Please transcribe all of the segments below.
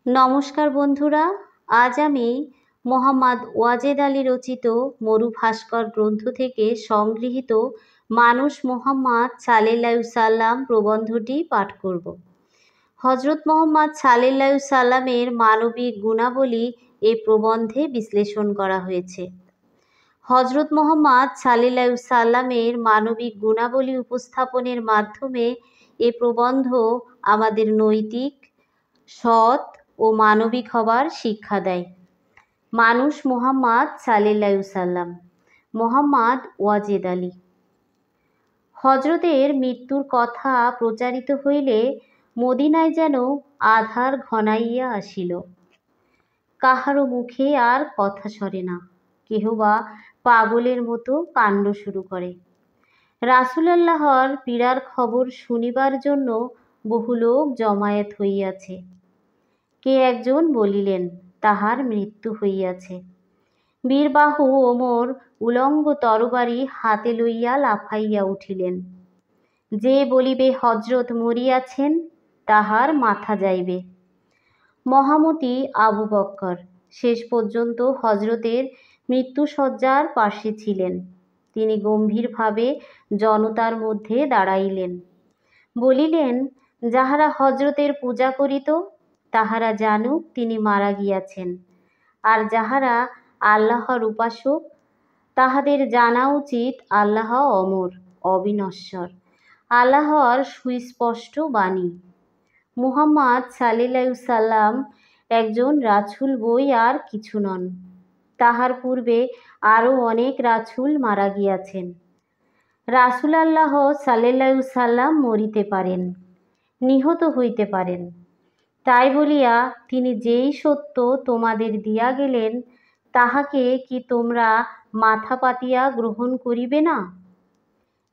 নমস্কার বন্ধুরা, আজ আমি মোহাম্মদ ওয়াজেদ আলী রচিত মরু ভাস্কর গ্রন্থ থেকে সংগৃহীত মানুষ মোহাম্মদ সাল্লাল্লাহু সাল্লাম প্রবন্ধটি পাঠ করব। হজরত মোহাম্মদ সাল্লাল্লাহু সাল্লামের মানবিক গুণাবলী এ প্রবন্ধে বিশ্লেষণ করা হয়েছে। হজরত মোহাম্মদ সাল্লাল্লাহু সাল্লামের মানবিক গুণাবলী উপস্থাপনের মাধ্যমে এ প্রবন্ধ আমাদের নৈতিক, সৎ ও মানবিক হবার শিক্ষা দেয়। মানুষ মোহাম্মদ সাল্লাল্লাহু সাল্লাম। মোহাম্মদ ওয়াজেদ আলী। হজরতের মৃত্যুর কথা প্রচারিত হইলে মদিনায় যেন আধার ঘনাইয়া আসিল। কাহারও মুখে আর কথা সরে না, কেহ বা পাগলের মতো কাণ্ড শুরু করে। রাসূলুল্লাহর পীড়ার খবর শুনিবার জন্য বহু লোক জমায়েত হইয়াছে। কে একজন বলিলেন, তাহার মৃত্যু হইয়াছে। বীরবাহু ওমর উলঙ্গ তরবারি হাতে লইয়া লাফাইয়া উঠিলেন। যে বলিবে হজরত মরিয়াছেন, তাহার মাথা যাইবে। মহামতি আবু বক্কর শেষ পর্যন্ত হজরতের মৃত্যুশয্যার পাশে ছিলেন। তিনি গম্ভীরভাবে জনতার মধ্যে দাঁড়াইলেন, বলিলেন, যাহারা হজরতের পূজা করিত তাহারা জানুক তিনি মারা গিয়াছেন, আর যাহারা আল্লাহর উপাসক তাহাদের জানা উচিত আল্লাহ অমর, অবিনশ্বর, আল্লাহর সুস্পষ্ট বাণী। মুহাম্মদ সাল্লাল্লাহু সাল্লাম একজন রাসূল বই আর কিছু নন। তাহার পূর্বে আরও অনেক রাসূল মারা গিয়াছেন। রাসূলুল্লাহ সাল্লাল্লাহু সাল্লাম মরিতে পারেন, নিহত হইতে পারেন। তাই বলিয়া তিনি যেই সত্য তোমাদের দিয়া গেলেন, তাহাকে কি তোমরা মাথা পাতিয়া গ্রহণ করিবে না?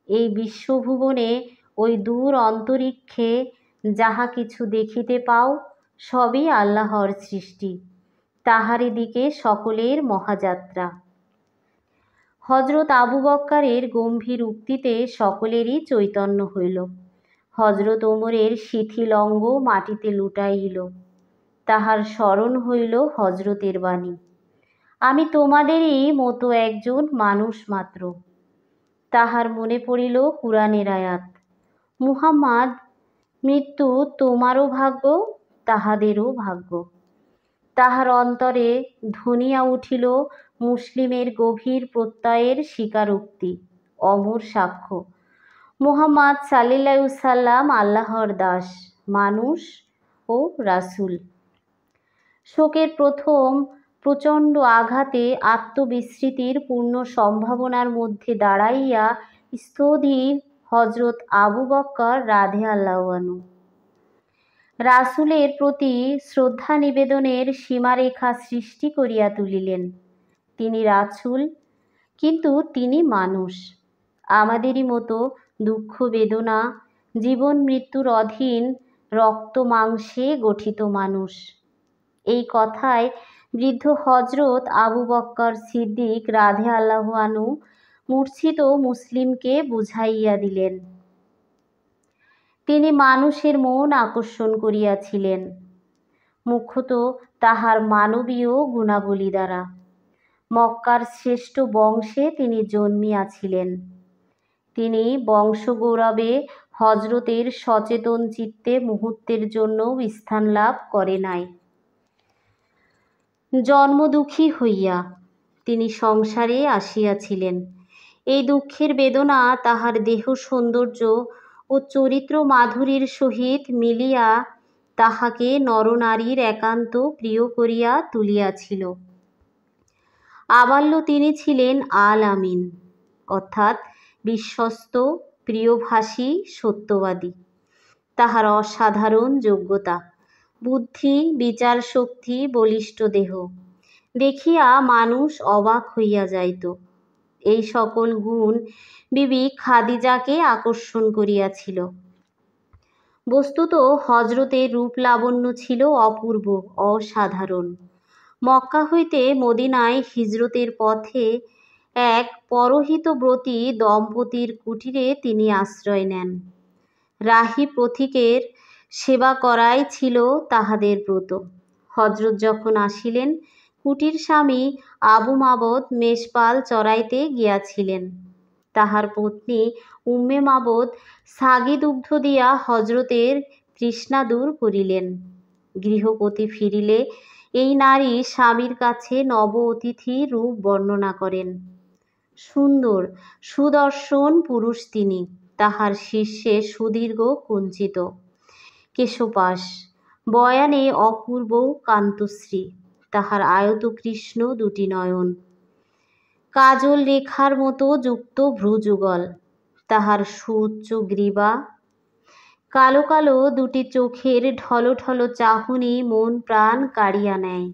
এই বিশ্বভুবনে ওই দূর অন্তরিক্ষে যাহা কিছু দেখিতে পাও, সবই আল্লাহর সৃষ্টি। তাহারই দিকে সকলের মহাযাত্রা। হজরত আবু বক্করের গম্ভীর উক্তিতে সকলেরই চৈতন্য হইল। হজরত ওমরের শিথিল অঙ্গ মাটিতে লুটাইল। তাহার স্মরণ হইল হজরতের বাণী, আমি তোমাদেরই মতো একজন মানুষ মাত্র। তাহার মনে পড়িল কুরআনের আয়াত, মুহাম্মদ, মৃত্যু তোমারও ভাগ্য, তাহাদেরও ভাগ্য। তাহার অন্তরে ধ্বনিয়া উঠিল মুসলিমের গভীর প্রত্যয়ের স্বীকারোক্তি, অমর সাক্ষ্য, মুহাম্মদ সাল্লাল্লাহু সাল্লাম আল্লাহর দাস, মানুষ ও রাসূল। শোকের প্রথম প্রচণ্ড আঘাতে আত্মবিস্মৃতির পূর্ণ সম্ভাবনার মধ্যে দাঁড়াইয়া স্থির হজরত আবু বক্কর রাদিয়াল্লাহু আনহু রাসূলের প্রতি শ্রদ্ধা নিবেদনের সীমারেখা সৃষ্টি করিয়া তুলিলেন। তিনি রাসূল, কিন্তু তিনি মানুষ, আমাদেরই মতো দুঃখ বেদনা, জীবন মৃত্যুর অধীন, রক্ত মাংসে গঠিত মানুষ। এই কথায় বৃদ্ধ হজরত আবু বক্কর সিদ্দিক রাদিয়াল্লাহু আনহু মূর্ছিত মুসলিমকে বুঝাইয়া দিলেন, তিনি মানুষের মন আকর্ষণ করিয়াছিলেন, মুখ্যত তাহার মানবীয় গুণাবলী দ্বারা। মক্কার শ্রেষ্ঠ বংশে তিনি জন্মিয়াছিলেন। তিনি বংশগৌরবে হজরতের সচেতন চিত্তে মুহূর্তের জন্যও স্থান লাভ করে নাই। জন্মদুঃখী হইয়া তিনি সংসারে আসিয়াছিলেন। এই দুঃখের বেদনা তাহার দেহ সৌন্দর্য ও চরিত্র মাধুরীর সহিত মিলিয়া তাহাকে নরনারীর একান্ত প্রিয় করিয়া তুলিয়াছিল। আবাল্য তিনি ছিলেন আল আমিন, অর্থাৎ বিশ্বস্ত, প্রিয়ভাষী, সত্যবাদী। তাহার অসাধারণ যোগ্যতা, বুদ্ধি, বিচার শক্তি, বলিষ্ঠ দেহ দেখিয়া মানুষ অবাক হইয়া যাইত। এই সকল গুণ বিবি খাদিজাকে আকর্ষণ করিয়াছিল। বস্তুত হজরতের রূপ লাবণ্য ছিল অপূর্ব, অসাধারণ। মক্কা হইতে মদিনায় হিজরতের পথে এক পরহিতব্রতী দম্পতির কুটিরে তিনি আশ্রয় নেন। রাহি পথিকের সেবা করাই ছিল তাহাদের ব্রত। হজরত যখন আসিলেন, কুটির স্বামী আবু মাবদ মেষপাল চড়াইতে গিয়াছিলেন। তাহার পত্নী উম্মে মাবদ সাগি দুগ্ধ দিয়া হজরতের তৃষ্ণা দূর করিলেন। গৃহপতি ফিরিলে এই নারী স্বামীর কাছে নব অতিথি রূপ বর্ণনা করেন। সুন্দর সুদর্শন পুরুষ তিনি, তাহার শীর্ষে সুদীর্ঘ কুঞ্চিত কেশপাশ, বয়ানে অপূর্ব কান্তশ্রী, তাহার আয়ত কৃষ্ণ দুটি নয়ন, কাজল রেখার মতো যুক্ত ভ্রুযুগল, তাহার সুউচ্চ গ্রীবা, কালো কালো দুটি চোখের ঢলো ঢলো চাহনি মন প্রাণ কাড়িয়া নেয়।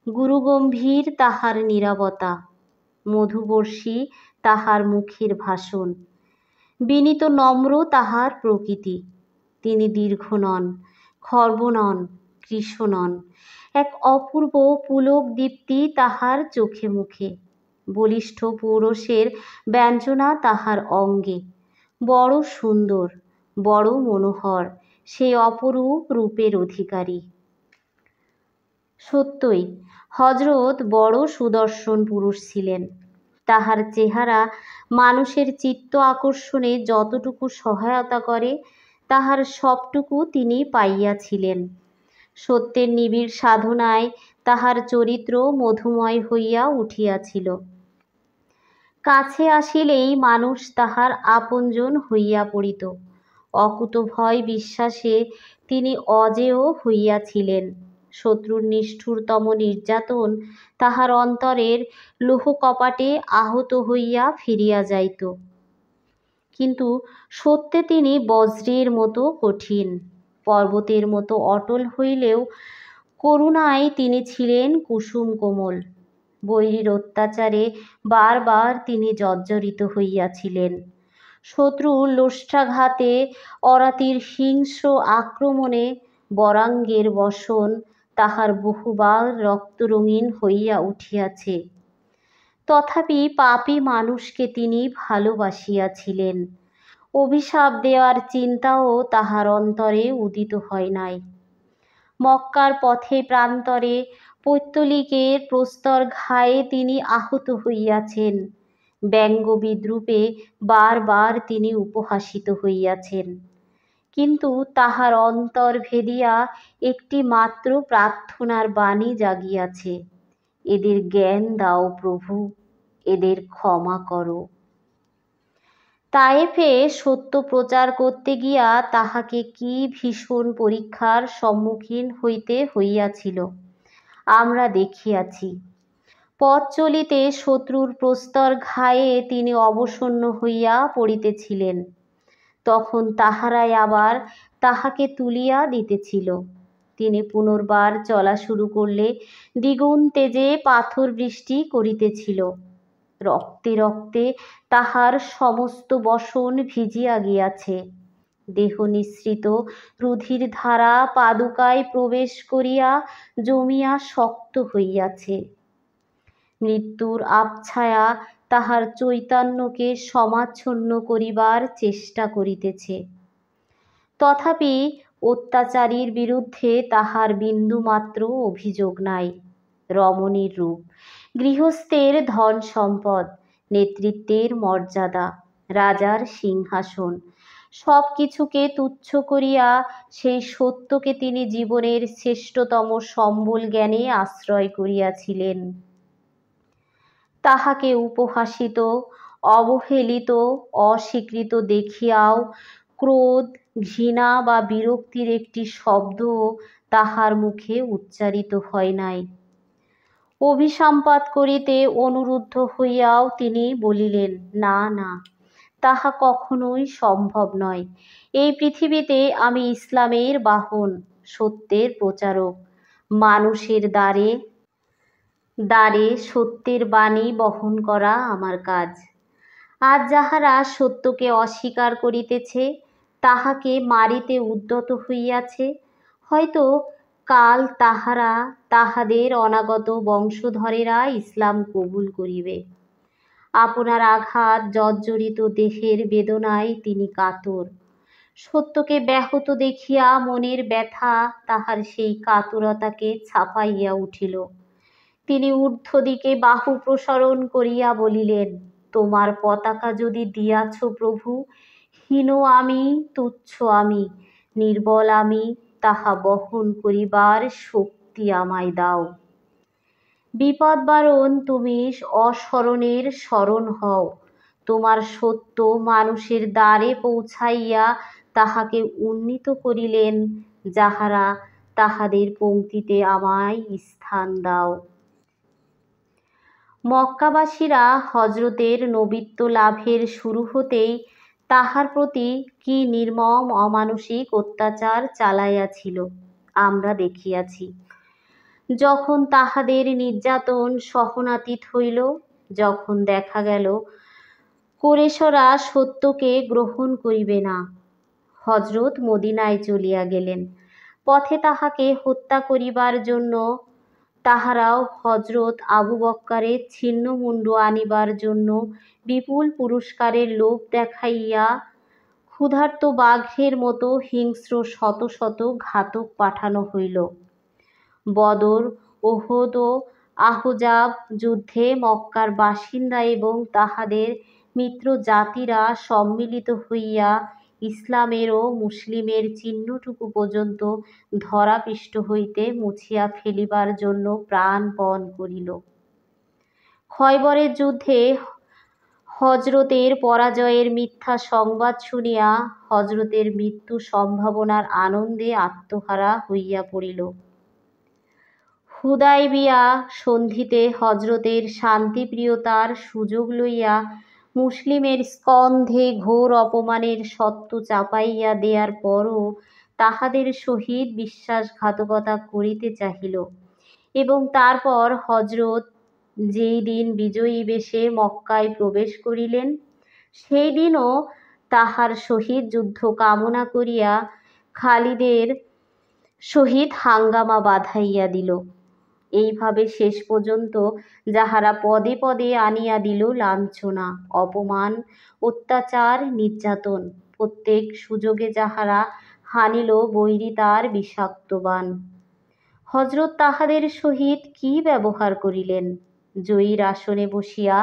গুরুগম্ভীর তাহার নীরবতা, মধুবর্ষী তাহার মুখের ভাষণ, বিনীত নম্র তাহার প্রকৃতি। তিনি দীর্ঘ নন, খর্ব নন, কৃশ নন, এক অপূর্ব পুলক দীপ্তি তাহার চোখে মুখে, বলিষ্ঠ পৌরষের ব্যঞ্জনা তাহার অঙ্গে। বড় সুন্দর, বড় মনোহর সেই অপরূপ রূপের অধিকারী। সত্যই হজরত বড় সুদর্শন পুরুষ ছিলেন। তাহার চেহারা মানুষের চিত্ত আকর্ষণে যতটুকু সহায়তা করে, তাহার সবটুকু তিনি পাইয়াছিলেন। সত্যের নিবিড় সাধনায় তাহার চরিত্র মধুময় হইয়া উঠিয়াছিল। কাছে আসিলেই মানুষ তাহার আপনজন হইয়া পড়িত। অকুতভয় বিশ্বাসে তিনি অজেয় হইয়াছিলেন। শত্রুর নিষ্ঠুরতম নির্যাতন তাহার অন্তরের লৌহকপাটে আহত হইয়া ফিরিয়া যাইত। কিন্তু সত্যে তিনি বজ্রের মতো কঠিন, পর্বতের মতো অটল হইলেও করুণায় তিনি ছিলেন কুসুম কোমল। বৈরীর অত্যাচারে বারবার তিনি জর্জরিত হইয়াছিলেন। শত্রুর লোষ্ঠাঘাতে, অরাতির হিংস্র আক্রমণে বরাঙ্গের বসন তাহার বহুবার রক্তরঙিন হইয়া উঠিয়াছে। তথাপি পাপী মানুষকে তিনি ভালোবাসিয়াছিলেন। অভিশাপ দেওয়ার চিন্তাও তাহার অন্তরে উদিত হয় নাই। মক্কার পথে প্রান্তরে পৈত্তলিকের প্রস্তর ঘায়ে তিনি আহত হইয়াছেন। ব্যঙ্গ বিদ্রূপে বারবার তিনি উপহাসিত হইয়াছেন। কিন্তু তাহার অন্তর ভেদিয়া একটি মাত্র প্রার্থনার বাণী জাগিয়াছে, এদের জ্ঞান দাও প্রভু, এদের ক্ষমা করো। তায়েফে সত্য প্রচার করতে গিয়া তাহাকে কি ভীষণ পরীক্ষার সম্মুখীন হইতে হইয়াছিল আমরা দেখিয়াছি। পথ চলিতে শত্রুর প্রস্তর ঘায়ে তিনি অবসন্ন হইয়া পড়িতেছিলেন, তখন তাহারাই আবার তাহাকে তুলিয়া দিতেছিল। তিনি পুনর্বার চলা শুরু করলে দ্বিগুণ তেজে পাথর বৃষ্টি করিতেছিল। রক্তে রক্তে তাহার সমস্ত বসন ভিজিয়া গিয়াছে। দেহ নিঃসৃত রুধির ধারা পাদুকায় প্রবেশ করিয়া জমিয়া শক্ত হইয়াছে। মৃত্যুর আবছায়া তাহার চৈতন্যকে সমাচ্ছন্ন করিবার চেষ্টা করিতেছে। তথাপি অত্যাচারীর বিরুদ্ধে তাহার বিন্দুমাত্র অভিযোগ নাই। রমণীর রূপ, গৃহস্থের ধন সম্পদ, নেতৃত্বের মর্যাদা, রাজার সিংহাসন, সব কিছুকে তুচ্ছ করিয়া সেই সত্যকে তিনি জীবনের শ্রেষ্ঠতম সম্বল জ্ঞানে আশ্রয় করিয়াছিলেন। তাহাকে উপহাসিত, অবহেলিত, অস্বীকৃত দেখিয়াও ক্রোধ, ঘৃণা বা বিরক্তির একটি শব্দও তাহার মুখে উচ্চারিত হয় নাই। অভিসম্পাত করিতে অনুরুদ্ধ হইয়াও তিনি বলিলেন, না না, তাহা কখনোই সম্ভব নয়। এই পৃথিবীতে আমি ইসলামের বাহন, সত্যের প্রচারক, মানুষের দ্বারে দ্বারে সত্যের বাণী বহন করা আমার কাজ। আজ যাহারা সত্যকে অস্বীকার করিতেছে, তাহাকে মারিতে উদ্যত হইয়াছে, হয়তো কাল তাহারা তাহাদের অনাগত বংশধরেরা ইসলাম কবুল করিবে। আপনার আঘাত জর্জরিত দেহের বেদনায় তিনি কাতর। সত্যকে ব্যাহত দেখিয়া মনের ব্যথা তাহার সেই কাতরতাকে ছাপাইয়া উঠিল। তিনি ঊর্ধ্বদিকে বাহু প্রসারণ করিয়া বলিলেন, তোমার পতাকা যদি দিয়াছ প্রভু, হীন আমি, তুচ্ছ আমি, নির্বল আমি, তাহা বহন করিবার শক্তি আমায় দাও। বিপদ বারণ তুমি অশরণের শরণ হও। তোমার সত্য মানুষের দ্বারে পৌঁছাইয়া তাহাকে উন্নীত করিলেন, যাহারা তাহাদের পংক্তিতে আমায় স্থান দাও। মক্কাবাসীরা হজরতের নবিত্ব লাভের শুরু হতেই তাহার প্রতি কি নির্মম অমানসিক অত্যাচার চালাইয়াছিল আমরা দেখিয়াছি। যখন তাহাদের নির্যাতন সহনাতীত হইল, যখন দেখা গেল কুরেশরা সত্যকে গ্রহণ করিবে না, হজরত মদিনায় চলিয়া গেলেন। পথে তাহাকে হত্যা করিবার জন্য তাহারাও হজরত আবু বক্করের ছিন্নমুণ্ড আনিবার জন্য বিপুল পুরস্কারের লোভ দেখাইয়া ক্ষুধার্ত বাঘের মতো হিংস্র শত শত ঘাতক পাঠানো হইল। বদর, ওহদ ও আহজাব যুদ্ধে মক্কার বাসিন্দা এবং তাহাদের মিত্র জাতিরা সম্মিলিত হইয়া ইসলামের ও মুসলিমের চিহ্নটুকু পর্যন্ত ধরাপৃষ্ঠ হইতে মুছিয়া ফেলিবার জন্য প্রাণপণ করিল। খয়বরের যুদ্ধে হজরতের পরাজয়ের মিথ্যা সংবাদ শুনিয়া হজরতের মৃত্যু সম্ভাবনার আনন্দে আত্মহারা হইয়া পড়িল। হুদায়বিয়া সন্ধিতে হজরতের শান্তিপ্রিয়তার সুযোগ লইয়া মুসলিমের স্কন্ধে ঘোর অপমানের সত্য চাপাইয়া দেয়ার পরও তাহাদের সহিত বিশ্বাসঘাতকতা করিতে চাহিল এবং তারপর হজরত যেই দিন বিজয়ী বেশে মক্কায় প্রবেশ করিলেন, সেই দিনও তাহার সহিত যুদ্ধ কামনা করিয়া খালিদের সহিত হাঙ্গামা বাধাইয়া দিল। এইভাবে শেষ পর্যন্ত যাহারা পদে পদে আনিয়া দিল লাঞ্ছনা, অপমান, অত্যাচার, নির্যাতন, প্রত্যেক সুযোগে যাহারা হানিল বৈরিতার বিষাক্ত বাণ, হজরত তাহাদের সহিত কি ব্যবহার করিলেন? জয়ীর আসনে বসিয়া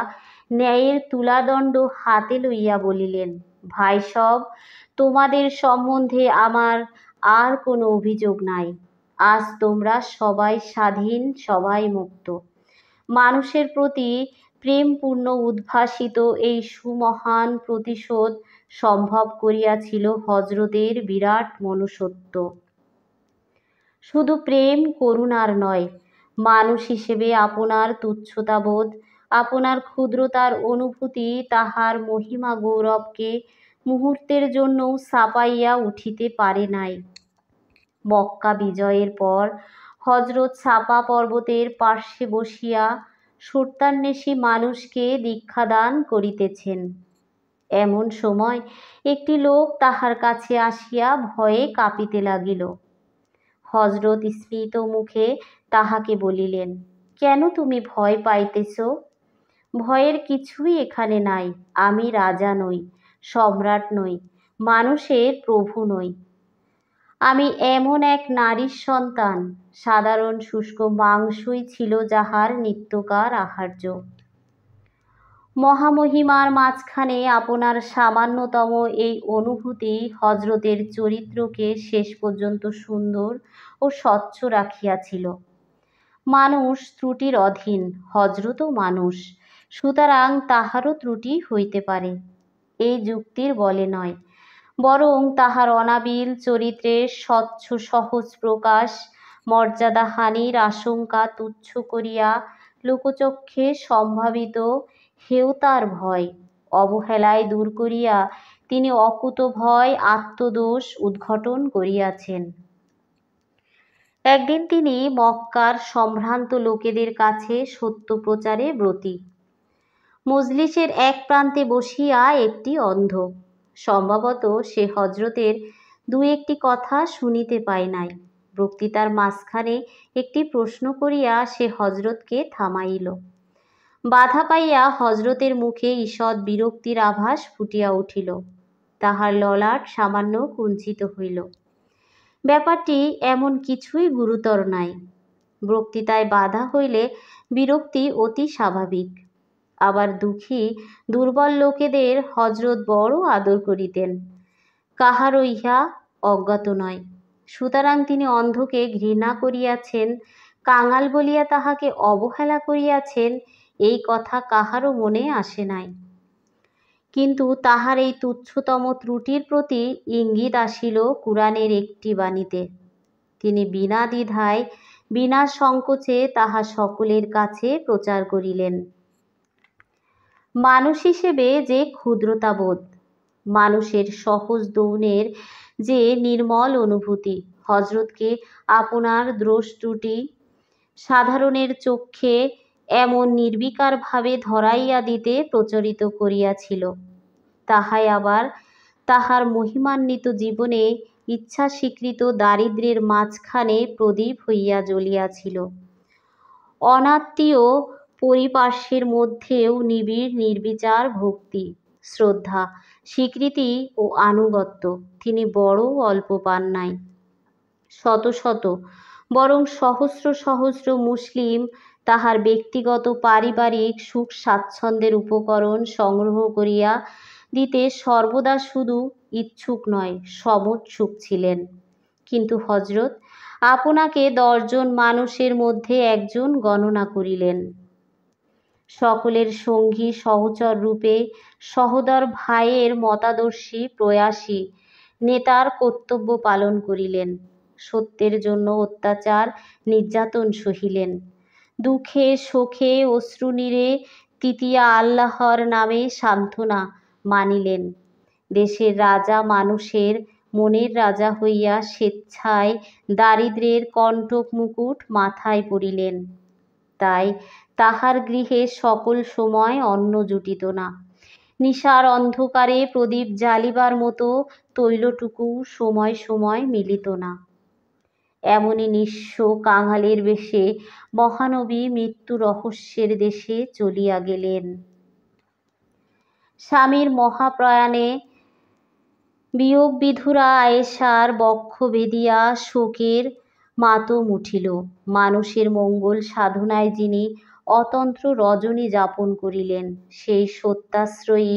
ন্যায়ের তুলাদণ্ড হাতে লইয়া বলিলেন, ভাই সব, তোমাদের সম্বন্ধে আমার আর কোনো অভিযোগ নাই। আজ তোমরা সবাই স্বাধীন, সবাই মুক্ত। মানুষের প্রতি প্রেমপূর্ণ উদ্ভাসিত এই সুমহান প্রতিশোধ সম্ভব করিয়াছিল হজরতের বিরাট মনুষ্যত্ব। শুধু প্রেম করুণার নয়, মানুষ হিসেবে আপনার তুচ্ছতাবোধ, আপনার ক্ষুদ্রতার অনুভূতি তাহার মহিমা গৌরবকে মুহূর্তের জন্যও ছাপাইয়া উঠিতে পারে নাই। মক্কা বিজয়ের পর হজরত সাফা পর্বতের পার্শ্বে বসিয়া সত্যান্বেষী মানুষকে দীক্ষাদান করিতেছেন। এমন সময় একটি লোক তাহার কাছে আসিয়া ভয়ে কাঁপিতে লাগিল। হজরত স্মিত মুখে তাহাকে বলিলেন, কেন তুমি ভয় পাইতেছ? ভয়ের কিছুই এখানে নাই। আমি রাজা নই, সম্রাট নই, মানুষের প্রভু নই। আমি এমন এক নারীর সন্তান, সাধারণ শুষ্ক মাংসই ছিল যাহার নিত্যকার আহার্য। মহামহিমার মাঝখানে আপনার সামান্যতম এই অনুভূতি হজরতের চরিত্রকে শেষ পর্যন্ত সুন্দর ও স্বচ্ছ রাখিয়াছিল। মানুষ ত্রুটির অধীন, হজরতও মানুষ, সুতরাং তাহারও ত্রুটি হইতে পারে, এই যুক্তির বলে নয়, বরং তাহার অনাবিল চরিত্রের স্বচ্ছ সহজ প্রকাশ মর্যাদাহানির আশঙ্কা তুচ্ছ করিয়া লোকচক্ষে সম্ভাবিত হেয়তার ভয় অবহেলায় দূর করিয়া তিনি অকুতোভয় আত্মদোষ উদ্ঘাটন করিয়াছেন। একদিন তিনি মক্কার সম্ভ্রান্ত লোকেদের কাছে সত্য প্রচারে ব্রতী। মজলিসের এক প্রান্তে বসিয়া একটি অন্ধ, সম্ভবত সে হজরতের দু একটি কথা শুনিতে পায় নাই, বক্তৃতার মাঝখানে একটি প্রশ্ন করিয়া সে হজরতকে থামাইল। বাধা পাইয়া হজরতের মুখে ঈষৎ বিরক্তির আভাস ফুটিয়া উঠিল। তাহার ললাট সামান্য কুঞ্চিত হইল। ব্যাপারটি এমন কিছুই গুরুতর নাই। বক্তৃতায় বাধা হইলে বিরক্তি অতি স্বাভাবিক। আবার দুঃখী দুর্বল লোকেদের হজরত বড় আদর করিতেন, কাহারও ইহা অজ্ঞাত নয়। সুতরাং তিনি অন্ধকে ঘৃণা করিয়াছেন, কাঙাল বলিয়া তাহাকে অবহেলা করিয়াছেন, এই কথা কাহারও মনে আসে নাই। কিন্তু তাহার এই তুচ্ছতম ত্রুটির প্রতি ইঙ্গিত আসিল কুরআনের একটি বাণীতে। তিনি বিনা দ্বিধায় বিনা সংকোচে তাহা সকলের কাছে প্রচার করিলেন। মানুষ হিসেবে যে ক্ষুদ্রতাবোধ, মানুষের সহজ দৌনের যে নির্মল অনুভূতি হজরতকে আপনার দোষ ত্রুটি সাধারণের চক্ষে এমন নির্বিকারভাবে ধরাইয়া দিতে প্রচলিত করিয়াছিল, তাহাই আবার তাহার মহিমান্বিত জীবনে ইচ্ছাস্বীকৃত দারিদ্র্যের মাঝখানে প্রদীপ হইয়া জ্বলিয়াছিল। অনাত্মীয় পরিপার্শ্বের মধ্যেও নিবিড় নির্বিচার ভক্তি, শ্রদ্ধা, স্বীকৃতি ও আনুগত্য তিনি বড় অল্প পান নাই। শত শত বরং সহস্র সহস্র মুসলিম তাহার ব্যক্তিগত পারিবারিক সুখ স্বাচ্ছন্দ্যের উপকরণ সংগ্রহ করিয়া দিতে সর্বদা শুধু ইচ্ছুক নয়, সমোৎসুক ছিলেন। কিন্তু হজরত আপনাকে 10 জন মানুষের মধ্যে একজন গণনা করিলেন। সকলের সঙ্গী সহচর রূপে সহোদর ভাইয়ের মতাদর্শী প্রয়াসী নেতার কর্তব্য পালন করিলেন। সত্যের জন্য অত্যাচার নির্যাতন সহিলেন। দুঃখে শোকে অশ্রুনীরে তৃতীয়া আল্লাহর নামে সান্ত্বনা মানিলেন। দেশের রাজা মানুষের মনের রাজা হইয়া স্বেচ্ছায় দারিদ্র্যের কণ্টক মুকুট মাথায় পরিলেন। তাই তাহার গৃহে সকল সময় অন্ন জুটিত না। নিশার অন্ধকারে প্রদীপ জ্বালিবার মতো তৈলটুকু সময় সময় মিলিত না। এমনই নিঃস্ব কাঙালের বেশে মহানবী মৃত্যু রহস্যের দেশে চলিয়া গেলেন। স্বামীর মহাপ্রয়াণে বিয়োগ বিধুরা আয়েশার বক্ষ বেদিয়া শোকের মাতম উঠিল। মানুষের মঙ্গল সাধনায় যিনি অতন্ত্র রজনী যাপন করিলেন, সেই সত্যাশ্রয়ী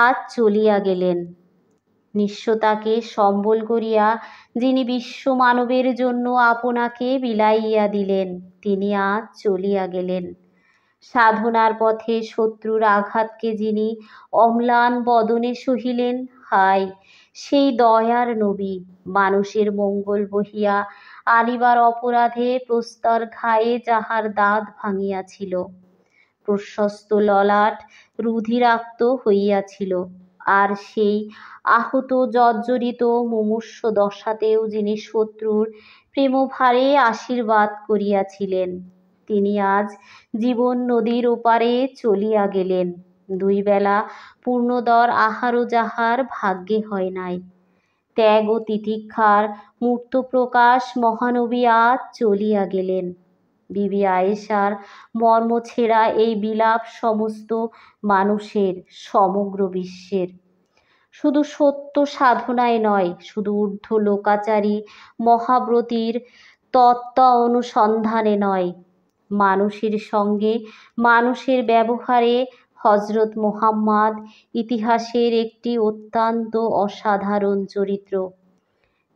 আজ চলিয়া গেলেন। নিঃস্বতাকে সম্বল করিয়া যিনি বিশ্ব মানবের জন্য আপনাকে বিলাইয়া দিলেন, তিনি আজ চলিয়া গেলেন। সাধনার পথে শত্রুর আঘাতকে যিনি অম্লান বদনে সহিলেন, হায় সেই দয়ার নবী! মানুষের মঙ্গল বহিয়া আনিবার অপরাধে প্রস্তর ঘায়ে যাহার দাঁত ভাঙিয়াছিল, প্রশস্ত ললাট রুধিরাক্ত হইয়াছিল, আর সেই আহত জর্জরিত মুমূর্ষ দশাতেও যিনি শত্রুর প্রেমভারে আশীর্বাদ করিয়াছিলেন, তিনি আজ জীবন নদীর ওপারে চলিয়া গেলেন। 2 বেলা পূর্ণদর আহারও যাহার ভাগ্যে হয় নাই, ত্যাগ ও তিতিক্ষার মূর্ত প্রকাশ মহানবী আজ চলিয়া গেলেন। বিবি আয়েশার মর্মছেঁড়া এই বিলাপ সমস্ত মানুষের, সমগ্র বিশ্বের। শুধু সত্য সাধনায় নয়, শুধু ঊর্ধ্ব লোকাচারী মহাব্রতীর তত্ত্ব অনুসন্ধানে নয়, মানুষের সঙ্গে মানুষের ব্যবহারে হজরত মুহাম্মদ ইতিহাসের একটি অত্যন্ত অসাধারণ চরিত্র।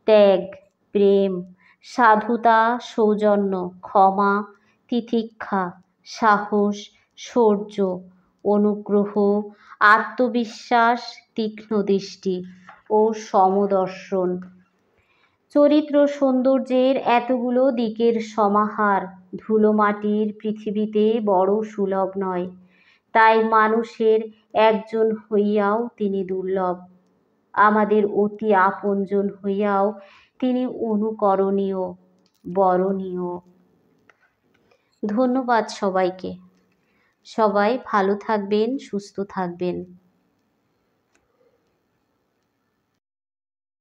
ত্যাগ, প্রেম, সাধুতা, সৌজন্য, ক্ষমা, তিতিক্ষা, সাহস, শৌর্য, অনুগ্রহ, আত্মবিশ্বাস, তীক্ষ্ণ দৃষ্টি ও সমদর্শন। চরিত্র সৌন্দর্যের এতগুলো দিকের সমাহার ধুলোমাটির পৃথিবীতে বড় সুলভ নয়। তাই মানুষের একজন হইয়াও তিনি দুর্লভ, আমাদের অতি আপনজন হইয়াও তিনি অনুকরণীয়, বরণীয়। ধন্যবাদ সবাইকে। সবাই ভালো থাকবেন, সুস্থ থাকবেন।